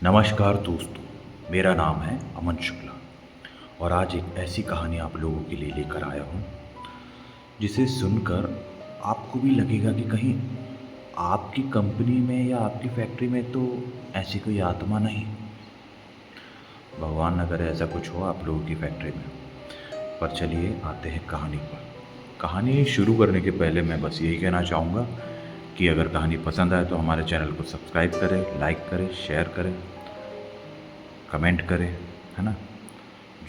नमस्कार दोस्तों, मेरा नाम है अमन शुक्ला और आज एक ऐसी कहानी आप लोगों के लिए लेकर आया हूँ जिसे सुनकर आपको भी लगेगा कि कहीं आपकी कंपनी में या आपकी फैक्ट्री में तो ऐसी कोई आत्मा नहीं। भगवान न करे ऐसा कुछ हो आप लोगों की फैक्ट्री में। पर चलिए आते हैं कहानी पर। कहानी शुरू करने के पहले मैं बस यही कहना चाहूँगा कि अगर कहानी पसंद आए तो हमारे चैनल को सब्सक्राइब करें, लाइक करें, शेयर करें, कमेंट करें, है ना।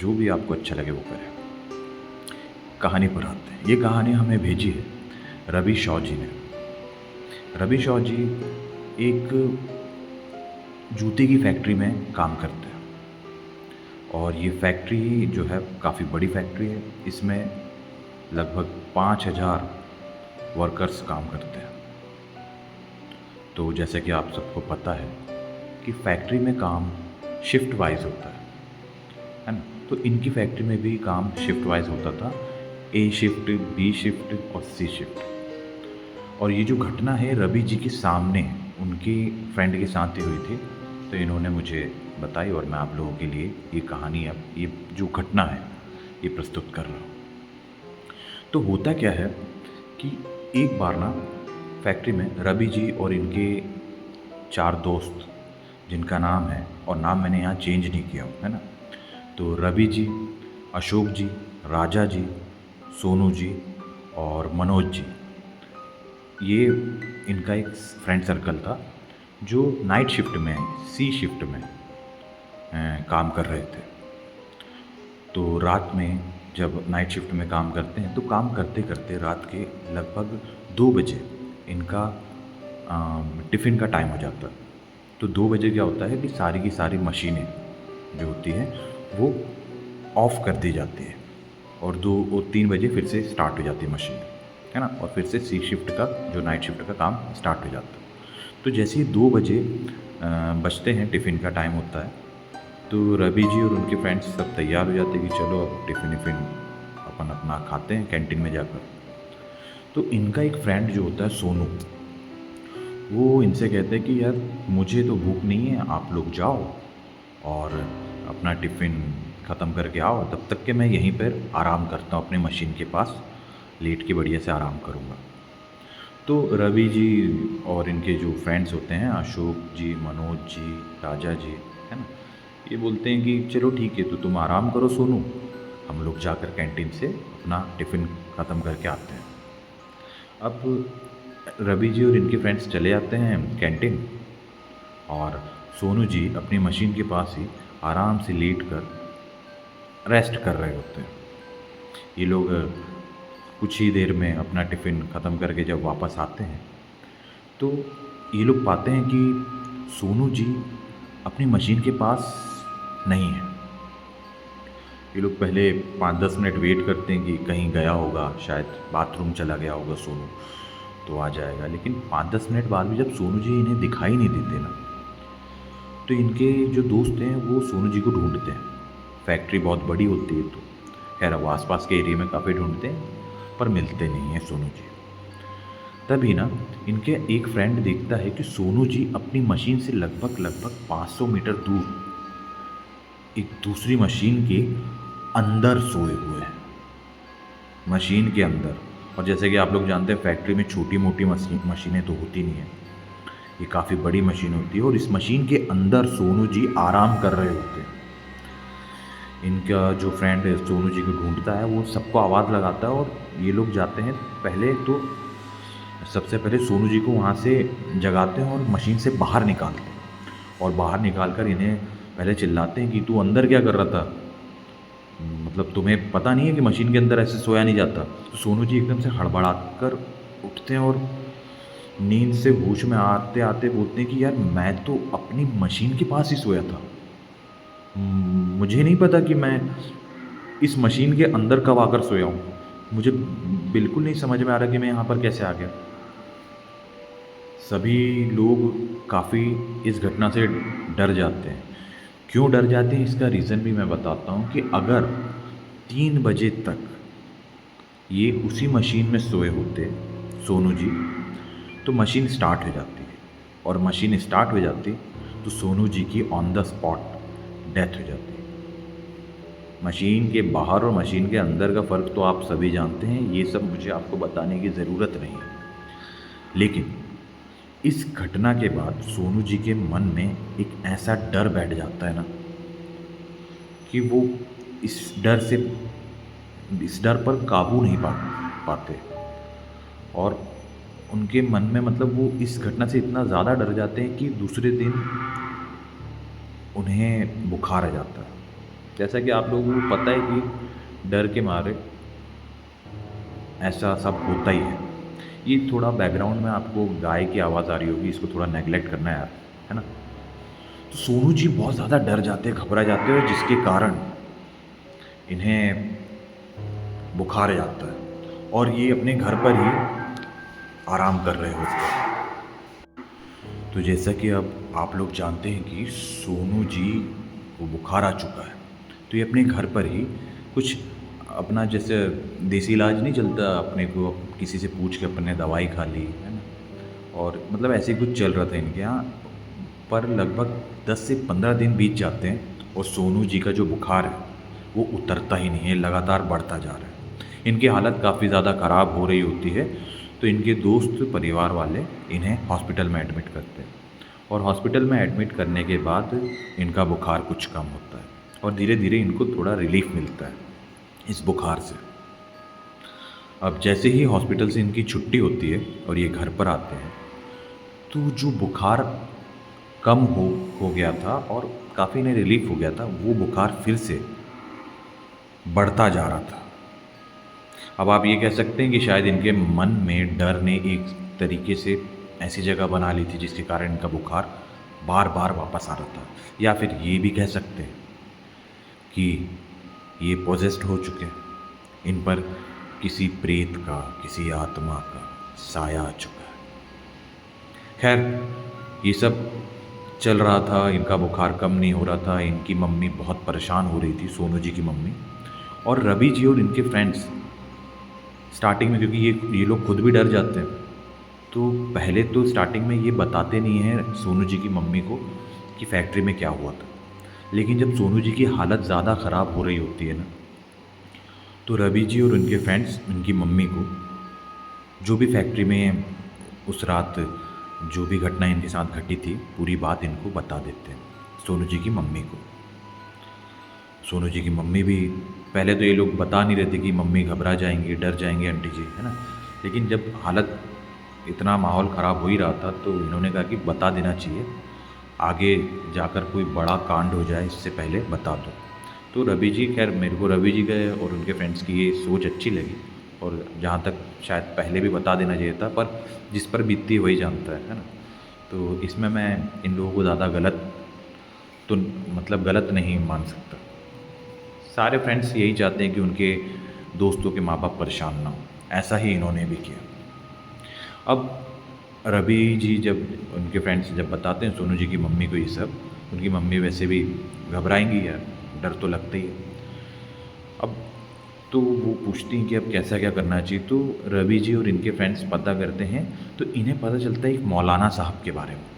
जो भी आपको अच्छा लगे वो करें। कहानी पर आते हैं। ये कहानी हमें भेजी है रवि शॉ जी ने। रवि शॉ जी एक जूते की फैक्ट्री में काम करते हैं और ये फैक्ट्री जो है काफ़ी बड़ी फैक्ट्री है। इसमें लगभग 5,000 वर्कर्स काम करते हैं। तो जैसे कि आप सबको पता है कि फैक्ट्री में काम शिफ्ट वाइज होता है ना। तो इनकी फैक्ट्री में भी काम शिफ्ट वाइज होता था, ए शिफ्ट, बी शिफ्ट और सी शिफ्ट। और ये जो घटना है रवि जी के सामने उनके फ्रेंड के साथ ही हुई थी, तो इन्होंने मुझे बताई और मैं आप लोगों के लिए ये कहानी, अब ये जो घटना है ये प्रस्तुत कर रहा हूँ। तो होता क्या है कि एक बार ना फैक्ट्री में रवि जी और इनके 4 दोस्त, जिनका नाम है, और नाम मैंने यहाँ चेंज नहीं किया है ना, तो रवि जी, अशोक जी, राजा जी, सोनू जी और मनोज जी, ये इनका एक फ्रेंड सर्कल था जो नाइट शिफ्ट में, सी शिफ्ट में काम कर रहे थे। तो रात में जब नाइट शिफ्ट में काम करते हैं तो काम करते करते रात के लगभग 2 बजे इनका टिफ़िन का टाइम हो जाता है। तो 2 बजे क्या होता है कि सारी की सारी मशीनें जो होती हैं वो ऑफ़ कर दी जाती है और 2 और 3 बजे फिर से स्टार्ट हो जाती है मशीन, है ना। और फिर से सी शिफ्ट का, जो नाइट शिफ्ट का काम स्टार्ट हो जाता है। तो जैसे ही 2 बजे बजते हैं, टिफ़िन का टाइम होता है, तो रवि जी और उनके फ्रेंड्स सब तैयार हो जाते हैं कि चलो अब टिफ़िन अपन अपना खाते हैं कैंटीन में जाकर। तो इनका एक फ्रेंड जो होता है सोनू, वो इनसे कहते हैं कि यार मुझे तो भूख नहीं है, आप लोग जाओ और अपना टिफ़िन ख़त्म करके आओ, तब तक के मैं यहीं पर आराम करता हूँ अपने मशीन के पास, लेट के बढ़िया से आराम करूँगा। तो रवि जी और इनके जो फ्रेंड्स होते हैं, अशोक जी, मनोज जी, राजा जी, है ना, ये बोलते हैं कि चलो ठीक है, तो तुम आराम करो सोनू, हम लोग जाकर कैंटीन से अपना टिफ़िन ख़त्म करके आते हैं। अब रवि जी और इनके फ्रेंड्स चले जाते हैं कैंटीन और सोनू जी अपनी मशीन के पास ही आराम से लेट कर रेस्ट कर रहे होते हैं। ये लोग कुछ ही देर में अपना टिफ़िन ख़त्म करके जब वापस आते हैं तो ये लोग पाते हैं कि सोनू जी अपनी मशीन के पास नहीं है। ये लोग पहले 5-10 मिनट वेट करते हैं कि कहीं गया होगा, शायद बाथरूम चला गया होगा सोनू, तो आ जाएगा। लेकिन 5-10 मिनट बाद भी जब सोनू जी इन्हें दिखाई नहीं देते ना, तो इनके जो दोस्त हैं वो सोनू जी को ढूंढते हैं। फैक्ट्री बहुत बड़ी होती है तो खैर वो आसपास के एरिया में काफ़ी ढूंढते हैं पर मिलते नहीं हैं सोनू जी। तभी ना इनके एक फ्रेंड देखता है कि सोनू जी अपनी मशीन से लगभग 500 मीटर दूर एक दूसरी मशीन के अंदर सोए हुए हैं, मशीन के अंदर। और जैसे कि आप लोग जानते हैं फैक्ट्री में छोटी मोटी मशीनें तो होती नहीं हैं, ये काफ़ी बड़ी मशीन होती है और इस मशीन के अंदर सोनू जी आराम कर रहे होते हैं। इनका जो फ्रेंड है सोनू जी को ढूंढता है, वो सबको आवाज़ लगाता है और ये लोग जाते हैं। पहले तो सबसे पहले सोनू जी को वहाँ से जगाते हैं और मशीन से बाहर निकालते हैं और बाहर निकाल कर इन्हें पहले चिल्लाते हैं कि तू अंदर क्या कर रहा था, मतलब तुम्हें पता नहीं है कि मशीन के अंदर ऐसे सोया नहीं जाता। तो सोनू जी एकदम से हड़बड़ा कर उठते हैं और नींद से होश में आते आते बोलते हैं कि यार मैं तो अपनी मशीन के पास ही सोया था, मुझे नहीं पता कि मैं इस मशीन के अंदर कब आकर सोया हूँ, मुझे बिल्कुल नहीं समझ में आ रहा कि मैं यहाँ पर कैसे आ गया। सभी लोग काफ़ी इस घटना से डर जाते हैं। क्यों डर जाते हैं इसका रीज़न भी मैं बताता हूँ कि अगर 3 बजे तक ये उसी मशीन में सोए होते सोनू जी, तो मशीन स्टार्ट हो जाती है और मशीन स्टार्ट हो जाती तो सोनू जी की ऑन द स्पॉट डेथ हो जाती है। मशीन के बाहर और मशीन के अंदर का फ़र्क तो आप सभी जानते हैं, ये सब मुझे आपको बताने की ज़रूरत नहीं है। लेकिन इस घटना के बाद सोनू जी के मन में एक ऐसा डर बैठ जाता है ना कि वो इस डर से इस डर पर काबू नहीं पाते। और उनके मन में मतलब वो इस घटना से इतना ज़्यादा डर जाते हैं कि दूसरे दिन उन्हें बुखार आ जाता है। जैसा कि आप लोगों को पता है कि डर के मारे ऐसा सब होता ही है। ये थोड़ा बैकग्राउंड में आपको गाय की आवाज़ आ रही होगी, इसको थोड़ा नेगलेक्ट करना है यार, है ना। तो सोनू जी बहुत ज़्यादा डर जाते हैं, घबरा जाते हैं, जिसके कारण इन्हें बुखार आ जाता है और ये अपने घर पर ही आराम कर रहे होते हैं। तो जैसा कि अब आप लोग जानते हैं कि सोनू जी को बुखार आ चुका है, तो ये अपने घर पर ही कुछ अपना जैसे देसी इलाज नहीं चलता, अपने को किसी से पूछ के अपने दवाई खा ली, है ना। और मतलब ऐसे ही कुछ चल रहा था इनके यहाँ पर। लगभग 10 से 15 दिन बीत जाते हैं और सोनू जी का जो बुखार है वो उतरता ही नहीं है, लगातार बढ़ता जा रहा है। इनकी हालत काफ़ी ज़्यादा ख़राब हो रही होती है, तो इनके दोस्त परिवार वाले इन्हें हॉस्पिटल में एडमिट करते हैं। और हॉस्पिटल में एडमिट करने के बाद इनका बुखार कुछ कम होता है और धीरे धीरे इनको थोड़ा रिलीफ मिलता है इस बुखार से। अब जैसे ही हॉस्पिटल से इनकी छुट्टी होती है और ये घर पर आते हैं, तो जो बुखार कम हो गया था और काफ़ी इन्हें रिलीफ हो गया था, वो बुखार फिर से बढ़ता जा रहा था। अब आप ये कह सकते हैं कि शायद इनके मन में डर ने एक तरीके से ऐसी जगह बना ली थी जिसके कारण इनका बुखार बार बार वापस आ रहा था। या फिर ये भी कह सकते हैं कि ये पोजेस्ड हो चुके हैं, इन पर किसी प्रेत का, किसी आत्मा का साया आ चुका है। खैर, ये सब चल रहा था, इनका बुखार कम नहीं हो रहा था। इनकी मम्मी बहुत परेशान हो रही थी, सोनू जी की मम्मी। और रवि जी और इनके फ्रेंड्स स्टार्टिंग में, क्योंकि ये लोग खुद भी डर जाते हैं, तो पहले तो स्टार्टिंग में ये बताते नहीं हैं सोनू जी की मम्मी को कि फैक्ट्री में क्या हुआ था। लेकिन जब सोनू जी की हालत ज़्यादा ख़राब हो रही होती है ना, तो रवि जी और उनके फ्रेंड्स उनकी मम्मी को जो भी फैक्ट्री में उस रात जो भी घटना इनके साथ घटी थी, पूरी बात इनको बता देते हैं, सोनू जी की मम्मी को। सोनू जी की मम्मी भी, पहले तो ये लोग बता नहीं रहे थे कि मम्मी घबरा जाएंगी, डर जाएंगे आंटी जी, है ना। लेकिन जब हालत, इतना माहौल ख़राब हो ही रहा था, तो इन्होंने कहा कि बता देना चाहिए, आगे जाकर कोई बड़ा कांड हो जाए इससे पहले बता दो। तो रवि जी, खैर मेरे को रवि जी गए और उनके फ्रेंड्स की ये सोच अच्छी लगी। और जहाँ तक शायद पहले भी बता देना चाहिए था, पर जिस पर बीतती वही जानता है ना। तो इसमें मैं इन लोगों को ज़्यादा गलत तो मतलब गलत नहीं मान सकता। सारे फ्रेंड्स यही चाहते हैं कि उनके दोस्तों के माँ बाप परेशान ना हो, ऐसा ही इन्होंने भी किया। अब रवि जी जब उनके फ्रेंड्स जब बताते हैं सोनू जी की मम्मी को ये सब, उनकी मम्मी वैसे भी घबराएंगी यार, डर तो लगता ही है। अब तो वो पूछती हैं कि अब कैसा क्या करना चाहिए। तो रवि जी और इनके फ्रेंड्स पता करते हैं, तो इन्हें पता चलता है एक मौलाना साहब के बारे में।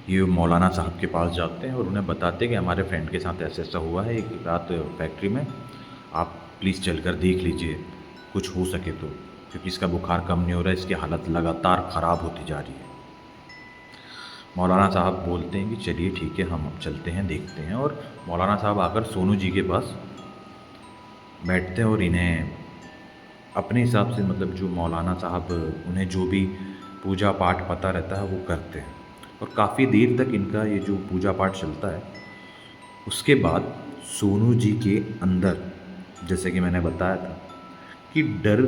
ये मौलाना साहब के पास जाते हैं और उन्हें बताते हैं कि हमारे फ्रेंड के साथ ऐसा ऐसा हुआ है एक रात फैक्ट्री में, आप प्लीज़ चलकर देख लीजिए, कुछ हो सके तो, क्योंकि इसका बुखार कम नहीं हो रहा है, इसकी हालत लगातार ख़राब होती जा रही है। मौलाना साहब बोलते हैं कि चलिए ठीक है, हम अब चलते हैं, देखते हैं। और मौलाना साहब आकर सोनू जी के पास बैठते हैं और इन्हें अपने हिसाब से, मतलब जो मौलाना साहब उन्हें जो भी पूजा पाठ पता रहता है वो करते हैं। और काफ़ी देर तक इनका ये जो पूजा पाठ चलता है। उसके बाद सोनू जी के अंदर, जैसे कि मैंने बताया था कि डर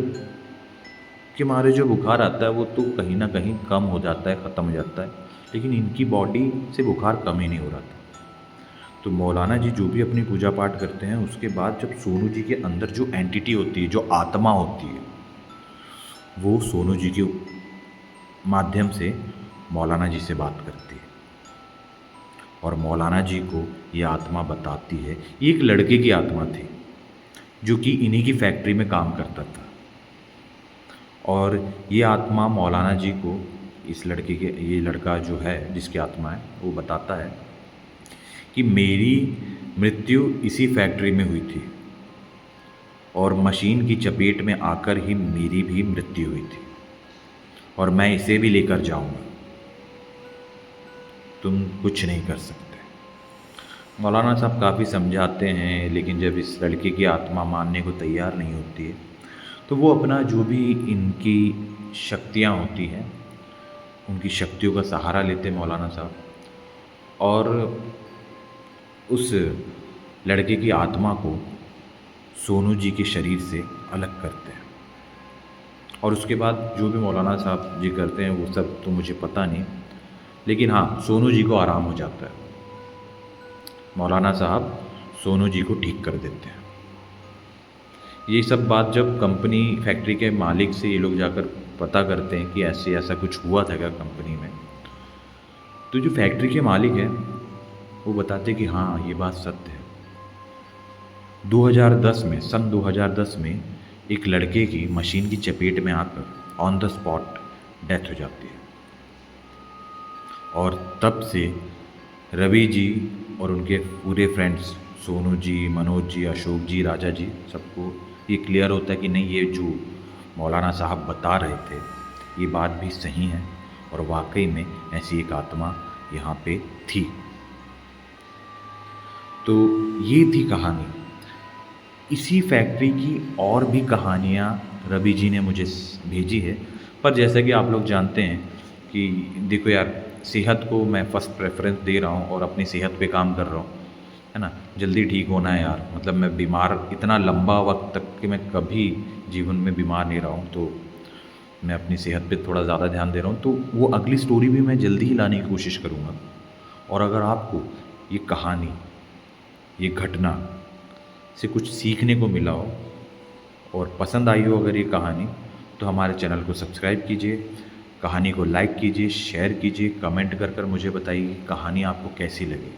के मारे जो बुखार आता है वो तो कहीं ना कहीं कम हो जाता है, ख़त्म हो जाता है, लेकिन इनकी बॉडी से बुखार कम ही नहीं हो रहा था। तो मौलाना जी जो भी अपनी पूजा पाठ करते हैं, उसके बाद जब सोनू जी के अंदर जो एंटिटी होती है, जो आत्मा होती है, वो सोनू जी के माध्यम से मौलाना जी से बात करती है। और मौलाना जी को ये आत्मा बताती है, ये एक लड़के की आत्मा थी जो कि इन्हीं की फैक्ट्री में काम करता था। और ये आत्मा मौलाना जी को इस लड़के के ये लड़का जो है जिसकी आत्मा है वो बताता है कि मेरी मृत्यु इसी फैक्ट्री में हुई थी और मशीन की चपेट में आकर ही मेरी भी मृत्यु हुई थी और मैं इसे भी लेकर जाऊंगा, तुम कुछ नहीं कर सकते। मौलाना साहब काफ़ी समझाते हैं, लेकिन जब इस लड़के की आत्मा मानने को तैयार नहीं होती है तो वो अपना जो भी इनकी शक्तियाँ होती हैं उनकी शक्तियों का सहारा लेते हैं मौलाना साहब, और उस लड़के की आत्मा को सोनू जी के शरीर से अलग करते हैं। और उसके बाद जो भी मौलाना साहब जी करते हैं वो सब तो मुझे पता नहीं, लेकिन हाँ, सोनू जी को आराम हो जाता है। मौलाना साहब सोनू जी को ठीक कर देते हैं। ये सब बात जब कंपनी फैक्ट्री के मालिक से ये लोग जाकर पता करते हैं कि ऐसे ऐसा कुछ हुआ था क्या कंपनी में, तो जो फैक्ट्री के मालिक हैं वो बताते कि हाँ, ये बात सत्य है। 2010 में, सन 2010 में एक लड़के की मशीन की चपेट में आकर ऑन द स्पॉट डेथ हो जाती है, और तब से रवि जी और उनके पूरे फ्रेंड्स सोनू जी, मनोज जी, अशोक जी, राजा जी, सबको ये क्लियर होता है कि नहीं, ये जो मौलाना साहब बता रहे थे ये बात भी सही है और वाकई में ऐसी एक आत्मा यहाँ पे थी। तो ये थी कहानी। इसी फैक्ट्री की और भी कहानियाँ रवि जी ने मुझे भेजी है, पर जैसा कि आप लोग जानते हैं कि देखो यार, सेहत को मैं फ़र्स्ट प्रेफरेंस दे रहा हूँ और अपनी सेहत पे काम कर रहा हूँ, है ना। जल्दी ठीक होना है यार, मतलब मैं बीमार इतना लंबा वक्त तक कि मैं कभी जीवन में बीमार नहीं रहा हूँ, तो मैं अपनी सेहत पे थोड़ा ज़्यादा ध्यान दे रहा हूँ। तो वो अगली स्टोरी भी मैं जल्दी ही लाने की कोशिश करूँगा। और अगर आपको ये कहानी, ये घटना से कुछ सीखने को मिला हो और पसंद आई हो अगर ये कहानी, तो हमारे चैनल को सब्सक्राइब कीजिए, कहानी को लाइक कीजिए, शेयर कीजिए, कमेंट कर मुझे बताइए कि कहानी आपको कैसी लगी,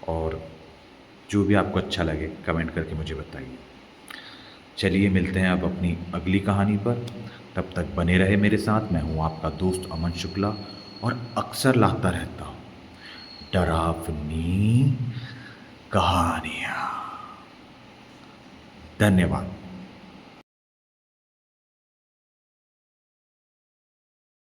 और जो भी आपको अच्छा लगे कमेंट करके मुझे बताइए। चलिए मिलते हैं अब अपनी अगली कहानी पर, तब तक बने रहे मेरे साथ। मैं हूँ आपका दोस्त अमन शुक्ला और अक्सर लाता रहता हूँ डरावनी कहानियाँ। धन्यवाद।